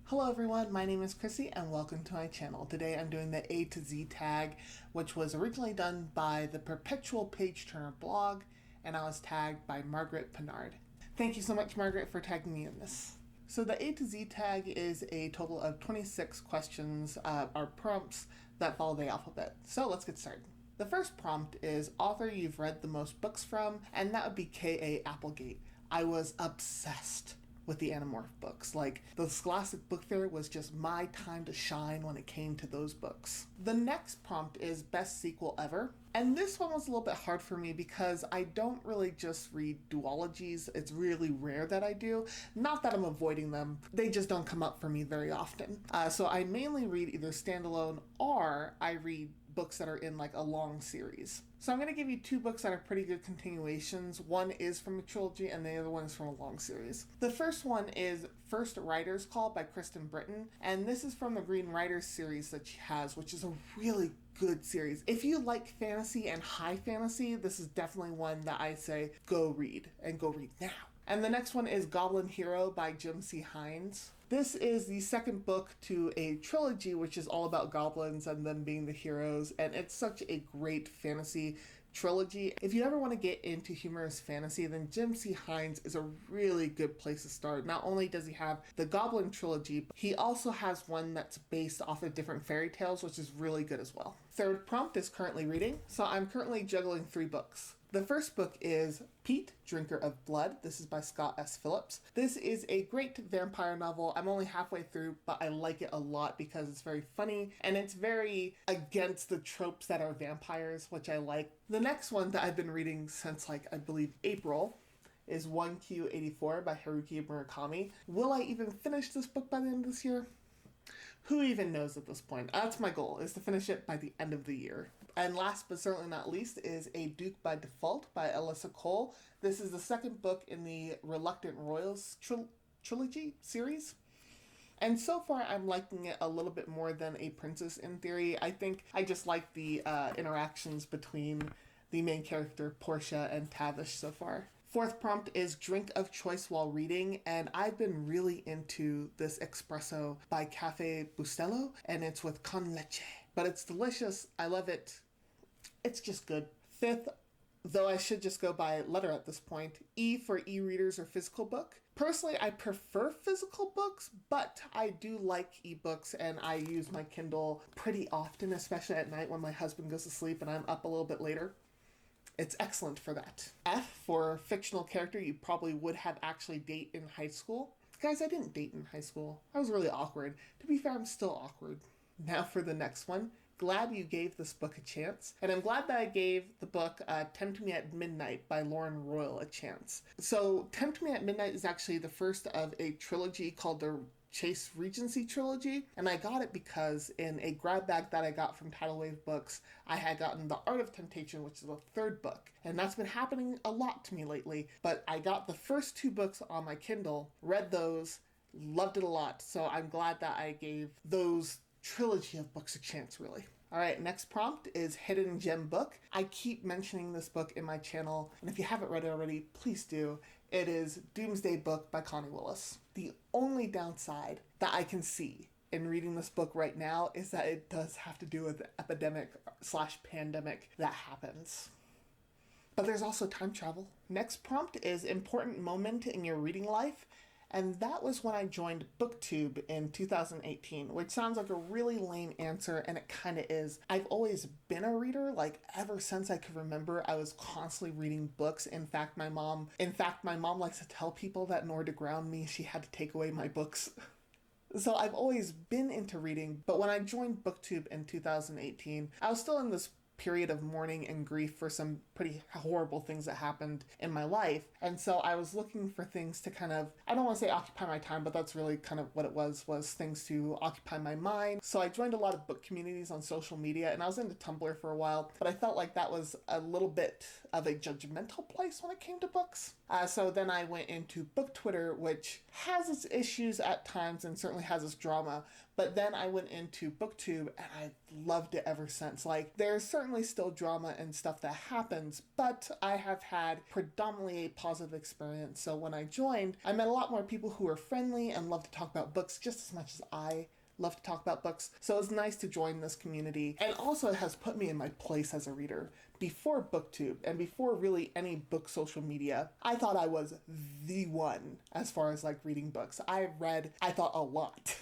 Hello everyone, my name is Chrissy and welcome to my channel. Today I'm doing the A to Z tag, which was originally done by the Perpetual Page Turner blog, and I was tagged by Margaret Pinard. Thank you so much, Margaret, for tagging me in this. So the A to Z tag is a total of 26 questions, or prompts that follow the alphabet. So let's get started. The first prompt is author you've read the most books from, and that would be K.A. Applegate. I was obsessed with the Animorph books. Like, the Scholastic Book Fair was just my time to shine when it came to those books. The next prompt is best sequel ever. And this one was a little bit hard for me because I don't really just read duologies. It's really rare that I do. Not that I'm avoiding them. They just don't come up for me very often. So I mainly read either standalone or I read books that are in like a long series. So I'm going to give you two books that are pretty good continuations. One is from a trilogy and the other one is from a long series. The first one is First Writer's Call by Kristen Britton, and this is from the Green Writers series that she has, which is a really good series. If you like fantasy and high fantasy, this is definitely one that I say go read, and go read now. And the next one is Goblin Hero by Jim C. Hines. This is the second book to a trilogy which is all about goblins and them being the heroes, and it's such a great fantasy trilogy. If you ever want to get into humorous fantasy, then Jim C. Hines is a really good place to start. Not only does he have the Goblin trilogy, but he also has one that's based off of different fairy tales, which is really good as well. Third prompt is currently reading. So I'm currently juggling 3 books. The first book is Pete, Drinker of Blood. This is by Scott S. Phillips. This is a great vampire novel. I'm only halfway through, but I like it a lot because it's very funny and it's very against the tropes that are vampires, which I like. The next one that I've been reading since I believe April is 1Q84 by Haruki Murakami. Will I even finish this book by the end of this year? Who even knows at this point? That's my goal, is to finish it by the end of the year. And last but certainly not least is A Duke by Default by Alyssa Cole. This is the second book in the Reluctant Royals trilogy series. And so far, I'm liking it a little bit more than A Princess in Theory. I think I just like the interactions between the main character, Portia, and Tavish so far. Fourth prompt is drink of choice while reading, and I've been really into this espresso by Cafe Bustelo, and it's with con leche. But it's delicious. I love it. It's just good. Fifth, though I should just go by letter at this point, E for e-readers or physical book. Personally, I prefer physical books, but I do like ebooks, and I use my Kindle pretty often, especially at night when my husband goes to sleep and I'm up a little bit later. It's excellent for that. F for fictional character you probably would have actually date in high school. Guys, I didn't date in high school. I was really awkward. To be fair, I'm still awkward. Now for the next one. Glad you gave this book a chance. And I'm glad that I gave the book Tempt Me at Midnight by Lauren Royal a chance. So Tempt Me at Midnight is actually the first of a trilogy called the Chase Regency trilogy, and I got it because in a grab bag that I got from Tidal Wave Books, I had gotten The Art of Temptation, which is the third book, and that's been happening a lot to me lately. But I got the first 2 books on my Kindle, read those, loved it a lot, so I'm glad that I gave those trilogy of books a chance, really. Alright, next prompt is Hidden Gem Book. I keep mentioning this book in my channel, and if you haven't read it already, please do. It is Doomsday Book by Connie Willis. The only downside that I can see in reading this book right now is that it does have to do with the epidemic/pandemic that happens. But there's also time travel. Next prompt is Important Moment in Your Reading Life. And that was when I joined BookTube in 2018, which sounds like a really lame answer, and it kind of is. I've always been a reader, like ever since I could remember. I was constantly reading books. In fact, my mom likes to tell people that in order to ground me, she had to take away my books. So I've always been into reading, but when I joined BookTube in 2018, I was still in this period of mourning and grief for some pretty horrible things that happened in my life. And so I was looking for things to kind of, I don't want to say occupy my time, but that's really kind of what it was things to occupy my mind. So I joined a lot of book communities on social media, and I was into Tumblr for a while, but I felt like that was a little bit of a judgmental place when it came to books. So then I went into Book Twitter, which has its issues at times and certainly has its drama. But then I went into BookTube, and I loved it ever since. Like, there are certain certainly still drama and stuff that happens, but I have had predominantly a positive experience. So when I joined, I met a lot more people who are friendly and love to talk about books just as much as I love to talk about books. So it's nice to join this community. And also it has put me in my place as a reader. Before BookTube and before really any book social media, I thought I was the one as far as like reading books. I thought a lot.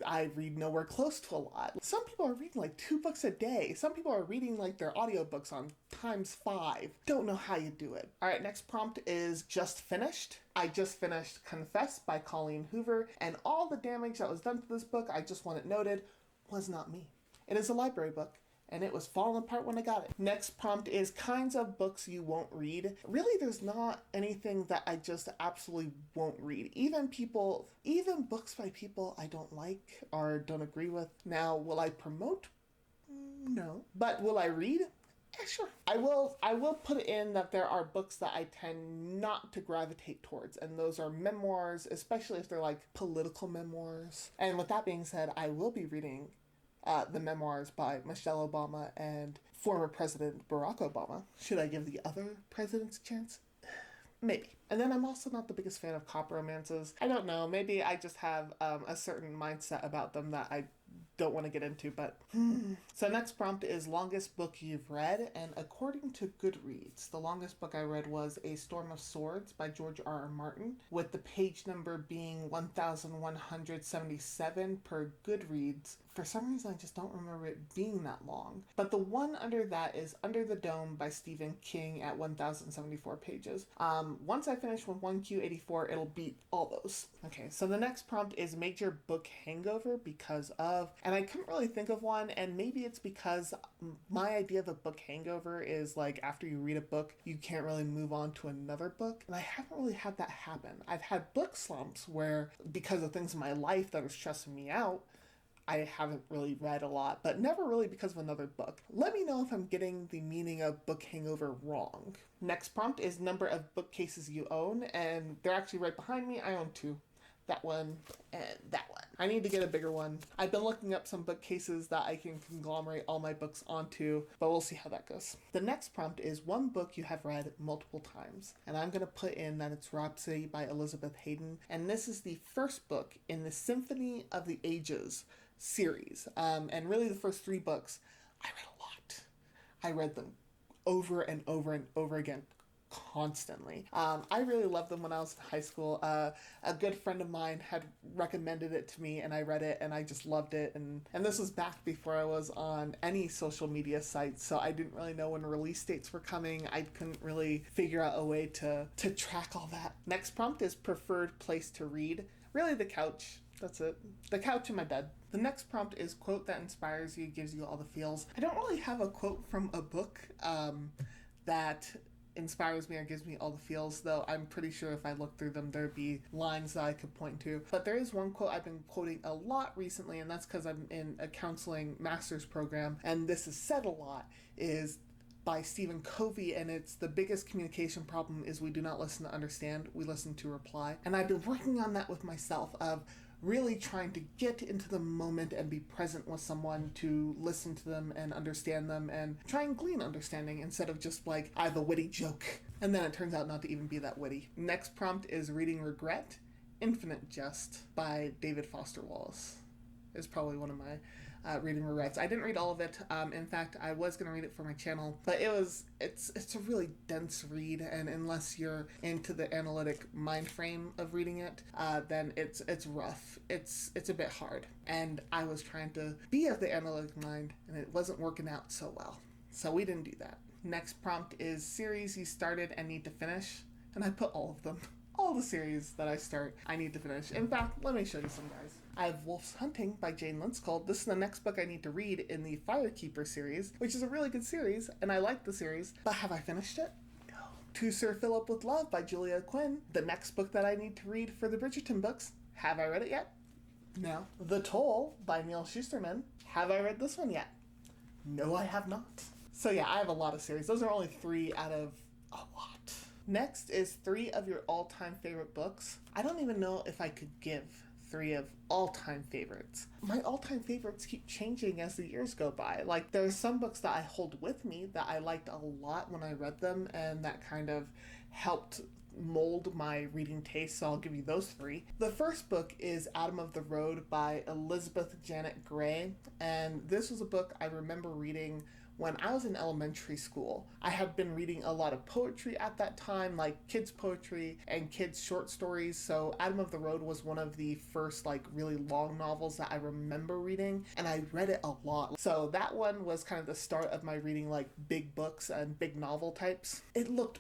I read nowhere close to a lot. Some people are reading like 2 books a day. Some people are reading like their audiobooks on ×5. Don't know how you do it. All right, next prompt is just finished. I just finished Confess by Colleen Hoover, and all the damage that was done to this book, I just want it noted, was not me. It is a library book, and it was falling apart when I got it. Next prompt is kinds of books you won't read. Really, there's not anything that I just absolutely won't read. Even books by people I don't like or don't agree with. Now, will I promote? No. But will I read? Yeah, sure. I will put in that there are books that I tend not to gravitate towards, and those are memoirs, especially if they're like political memoirs. And with that being said, I will be reading the memoirs by Michelle Obama and former President Barack Obama. Should I give the other presidents a chance? Maybe. And then I'm also not the biggest fan of cop romances. I don't know. Maybe I just have a certain mindset about them that I don't want to get into, but... So next prompt is longest book you've read, and according to Goodreads, the longest book I read was A Storm of Swords by George R.R. Martin, with the page number being 1,177 per Goodreads. For some reason, I just don't remember it being that long. But the one under that is Under the Dome by Stephen King at 1,074 pages. Once I finish with 1Q84, it'll beat all those. Okay, so the next prompt is major book hangover because of, and I couldn't really think of one, and maybe it's because my idea of a book hangover is like after you read a book, you can't really move on to another book, and I haven't really had that happen. I've had book slumps where, because of things in my life that are stressing me out, I haven't really read a lot, but never really because of another book. Let me know if I'm getting the meaning of book hangover wrong. Next prompt is number of bookcases you own, and they're actually right behind me. I own 2. That one and that one. I need to get a bigger one. I've been looking up some bookcases that I can conglomerate all my books onto, but we'll see how that goes. The next prompt is one book you have read multiple times, and I'm going to put in that it's Rhapsody by Elizabeth Hayden, and this is the first book in the Symphony of the Ages series, and really the first 3 books I read a lot. I read them over and over and over again, constantly. I really loved them when I was in high school. A good friend of mine had recommended it to me, and I read it, and I just loved it. And this was back before I was on any social media sites, so I didn't really know when release dates were coming. I couldn't really figure out a way to track all that. Next prompt is preferred place to read. Really the couch. That's it. The couch in my bed. The next prompt is quote that inspires you, gives you all the feels. I don't really have a quote from a book that inspires me or gives me all the feels, though I'm pretty sure if I look through them, there'd be lines that I could point to. But there is one quote I've been quoting a lot recently, and that's because I'm in a counseling master's program, and this is said a lot, is by Stephen Covey, and it's the biggest communication problem is we do not listen to understand, we listen to reply. And I've been working on that with myself, of really trying to get into the moment and be present with someone, to listen to them and understand them and try and glean understanding instead of just like, I have a witty joke, and then it turns out not to even be that witty. Next prompt is Reading Regret, Infinite Jest by David Foster Wallace. Is probably one of my reading regrets. I didn't read all of it. In fact, I was going to read it for my channel, but it's a really dense read, and unless you're into the analytic mind frame of reading it, then it's rough. It's a bit hard, and I was trying to be of the analytic mind, and it wasn't working out so well. So we didn't do that. Next prompt is series you started and need to finish, and I put all of them. All the series that I start, I need to finish. In fact, let me show you some, guys. I have Wolf's Hunting by Jane Linscole. This is the next book I need to read in the Firekeeper series, which is a really good series, and I like the series, but have I finished it? No. To Sir Philip with Love by Julia Quinn, the next book that I need to read for the Bridgerton books. Have I read it yet? No. The Toll by Neil Shusterman. Have I read this one yet? No, I have not. So yeah, I have a lot of series. Those are only 3 out of a lot. Next is 3 of your all-time favorite books. I don't even know if I could give 3 of all-time favorites. My all-time favorites keep changing as the years go by. Like, there's some books that I hold with me that I liked a lot when I read them, and that kind of helped mold my reading taste, so I'll give you those 3. The first book is Adam of the Road by Elizabeth Janet Gray, and this was a book I remember reading when I was in elementary school. I had been reading a lot of poetry at that time, like kids poetry and kids short stories, so Adam of the Road was one of the first like really long novels that I remember reading, and I read it a lot. So that one was kind of the start of my reading like big books and big novel types. It looked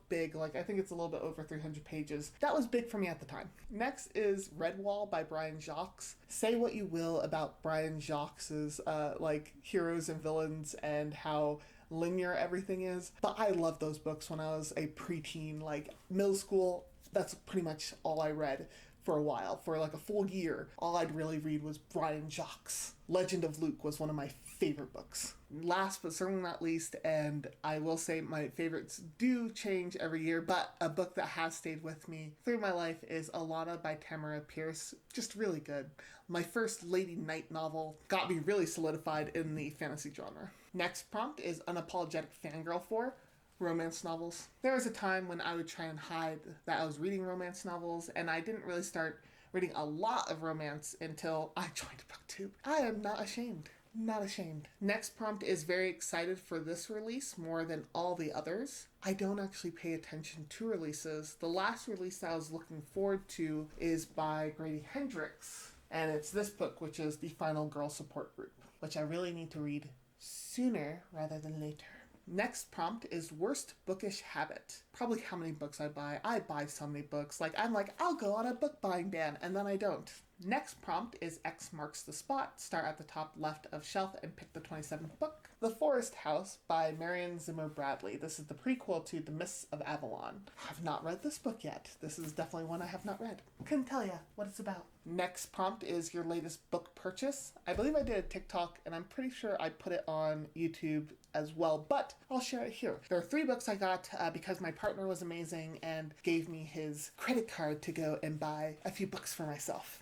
big, like I think it's a little bit over 300 pages. That was big for me at the time. Next is Redwall by Brian Jacques. Say what you will about Brian Jacques's like heroes and villains and how linear everything is, but I loved those books when I was a preteen, like middle school. That's pretty much all I read for a while. For like a full year, all I'd really read was Brian Jacques. Legend of Luke was one of my favorite books. Last but certainly not least, and I will say my favorites do change every year, but a book that has stayed with me through my life is Alana by Tamara Pierce. Just really good. My first Lady Knight novel got me really solidified in the fantasy genre. Next prompt is Unapologetic Fangirl For, romance novels. There was a time when I would try and hide that I was reading romance novels, and I didn't really start reading a lot of romance until I joined BookTube. I am not ashamed. Not ashamed. Next prompt is very excited for this release more than all the others. I don't actually pay attention to releases. The last release that I was looking forward to is by Grady Hendrix, and it's this book, which is The Final Girl Support Group, which I really need to read sooner rather than later. Next prompt is worst bookish habit. Probably how many books I buy. I buy so many books. I'm like, I'll go on a book buying ban, and then I don't. Next prompt is X marks the spot. Start at the top left of shelf and pick the 27th book. The Forest House by Marion Zimmer Bradley. This is the prequel to The Mists of Avalon. I have not read this book yet. This is definitely one I have not read. Couldn't tell ya what it's about. Next prompt is your latest book purchase. I believe I did a TikTok, and I'm pretty sure I put it on YouTube as well, but I'll share it here. There are 3 books I got because my partner was amazing and gave me his credit card to go and buy a few books for myself.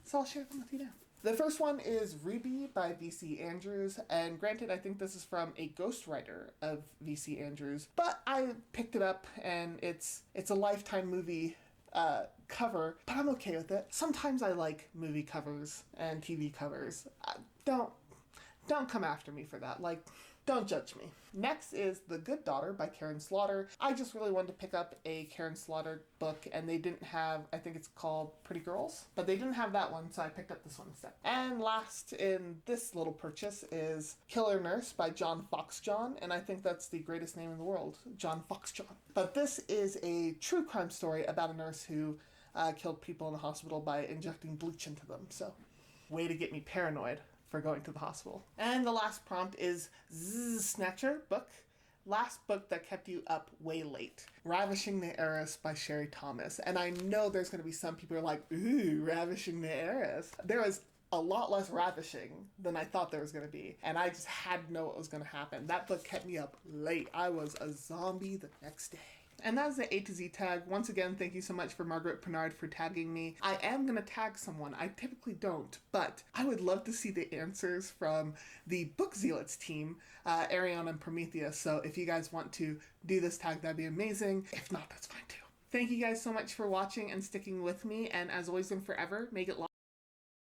So I'll share them with you now. The first one is Ruby by V.C. Andrews, and granted, I think this is from a ghostwriter of V.C. Andrews, but I picked it up, and it's a Lifetime movie cover, but I'm okay with it. Sometimes I like movie covers and TV covers. Don't come after me for that. Don't judge me. Next is The Good Daughter by Karen Slaughter. I just really wanted to pick up a Karen Slaughter book, and they didn't have, I think it's called Pretty Girls, but they didn't have that one, so I picked up this one instead. And last in this little purchase is Killer Nurse by John Foxjohn, and I think that's the greatest name in the world, John Foxjohn. But this is a true crime story about a nurse who killed people in the hospital by injecting bleach into them, so way to get me paranoid for going to the hospital. And the last prompt is Snatcher book. Last book that kept you up way late. Ravishing the Heiress by Sherry Thomas. And I know there's going to be some people who are like, ooh, Ravishing the Heiress. There was a lot less ravishing than I thought there was going to be. And I just had to know what was going to happen. That book kept me up late. I was a zombie the next day. And that is the A to Z tag. Once again, thank you so much for Margaret Pinard for tagging me. I am going to tag someone. I typically don't, but I would love to see the answers from the Book Zealots team, Ariana and Prometheus. So if you guys want to do this tag, that'd be amazing. If not, that's fine too. Thank you guys so much for watching and sticking with me. And as always and forever, make it